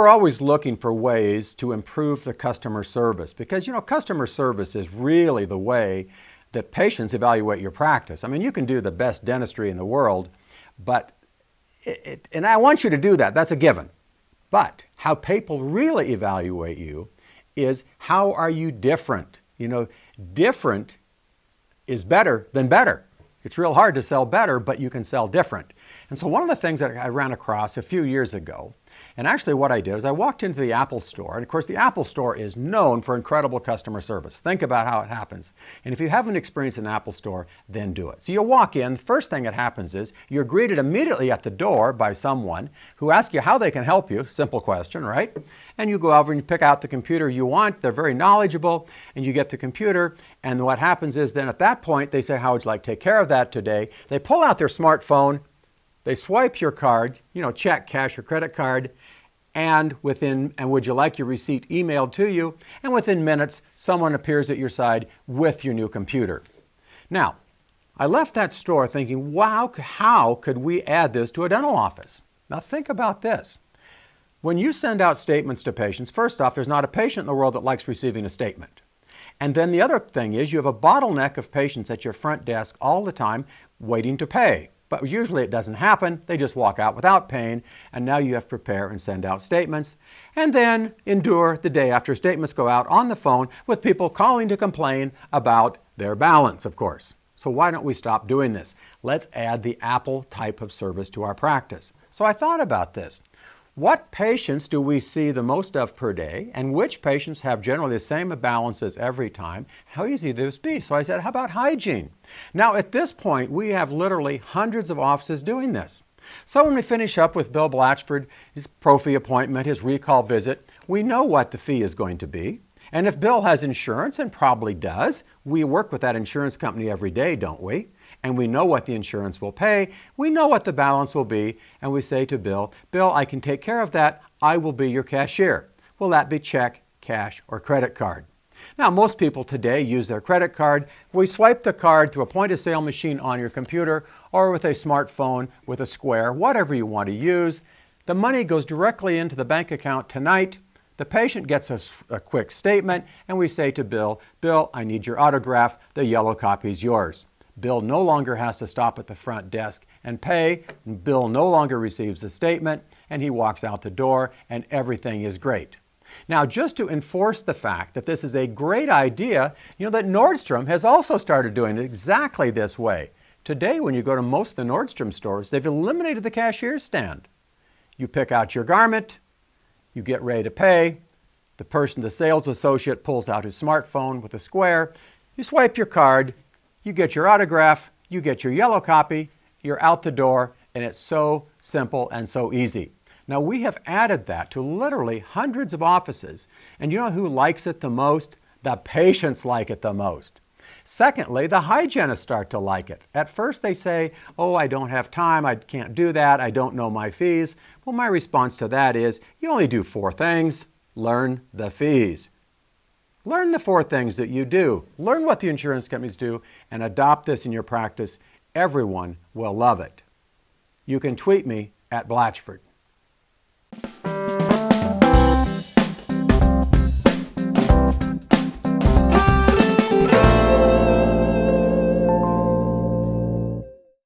we're always looking for ways to improve the customer service because, customer service is really the way that patients evaluate your practice. I mean, you can do the best dentistry in the world, but and I want you to do that. That's a given. But how people really evaluate you is how are you different? Different is better than better. It's real hard to sell better, but you can sell different. And so one of the things that I ran across a few years ago, and actually what I did is I walked into the Apple store, and of course the Apple store is known for incredible customer service. Think about how it happens. And if you haven't experienced an Apple store, then do it. So you walk in, the first thing that happens is you're greeted immediately at the door by someone who asks you how they can help you. Simple question, right? And you go over and you pick out the computer you want. They're very knowledgeable, and you get the computer. And what happens is then at that point, they say, how would you like to take care of that today? They pull out their smartphone, they swipe your card, check, cash, or credit card, and would you like your receipt emailed to you? And within minutes, someone appears at your side with your new computer. Now, I left that store thinking, wow, how could we add this to a dental office? Now think about this. When you send out statements to patients, first off, there's not a patient in the world that likes receiving a statement. And then the other thing is you have a bottleneck of patients at your front desk all the time waiting to pay. But usually it doesn't happen. They just walk out without paying, and now you have to prepare and send out statements, and then endure the day after statements go out on the phone with people calling to complain about their balance, of course. So why don't we stop doing this? Let's add the Apple type of service to our practice. So I thought about this. What patients do we see the most of per day, and which patients have generally the same balances every time? How easy would this be? So I said, how about hygiene? Now at this point, we have literally hundreds of offices doing this. So when we finish up with Bill Blatchford, his prophy appointment, his recall visit, we know what the fee is going to be. And if Bill has insurance, and probably does, we work with that insurance company every day, don't we? And we know what the insurance will pay, we know what the balance will be, and we say to Bill, Bill, I can take care of that, I will be your cashier. Will that be check, cash, or credit card? Now, most people today use their credit card. We swipe the card through a point-of-sale machine on your computer or with a smartphone with a Square, whatever you want to use. The money goes directly into the bank account tonight. The patient gets a quick statement, and we say to Bill, Bill, I need your autograph, the yellow copy is yours. Bill no longer has to stop at the front desk and pay. Bill no longer receives the statement, and he walks out the door, and everything is great. Now, just to enforce the fact that this is a great idea, that Nordstrom has also started doing it exactly this way. Today, when you go to most of the Nordstrom stores, they've eliminated the cashier's stand. You pick out your garment, you get ready to pay, the sales associate pulls out his smartphone with a Square, you swipe your card, you get your autograph, you get your yellow copy, you're out the door, and it's so simple and so easy. Now we have added that to literally hundreds of offices, and you know who likes it the most? The patients like it the most. Secondly, the hygienists start to like it. At first they say, oh, I don't have time, I can't do that, I don't know my fees. Well, my response to that is, you only do 4 things. Learn the fees. Learn the 4 things that you do. Learn what the insurance companies do and adopt this in your practice. Everyone will love it. You can tweet me at Blatchford.